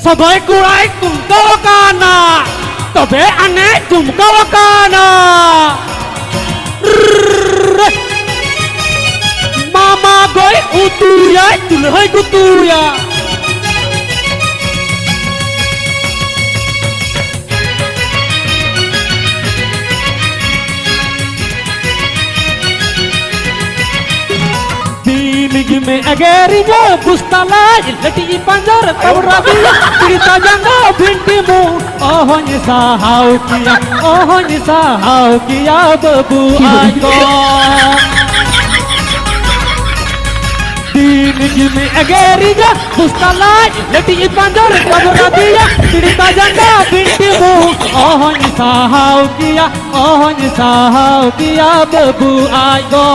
সবাই কুড়াই কুমকাও কানা তবে আনে চুমকাও কানা মামা গই উতুয়া তুলহই গুতুয়া Ligi me agari mo bustala lati panjar tawrabi tirta janga binti mo ohon sahau kiya babu ayo Ligi me agari mo bustala lati panjar tawrabi tirta janga binti mo ohon sahau kiya babu ayo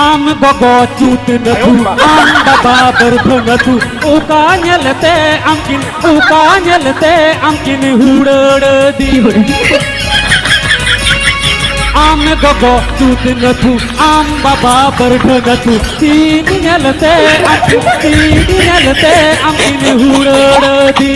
Am gogo cut natu, am baba berbunatu, uka nyelete amkin hurad di. Am gogo cut natu, am baba berbunatu, tin nyelete amkin hurad di.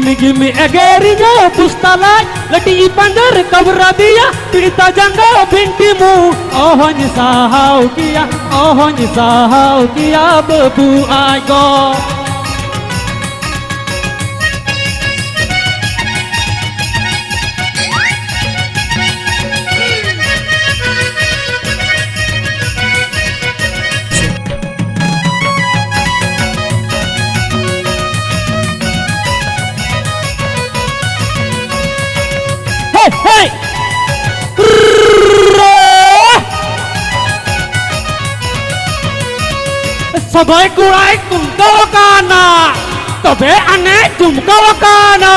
Ligi me agari mo bustala lati panjar tawrabiya tirta janga binti mo ohon sahau kiya babu ayo Hey! সবাই কুড়াই কুমকাও কানা তবে আনে চুমকাও কানা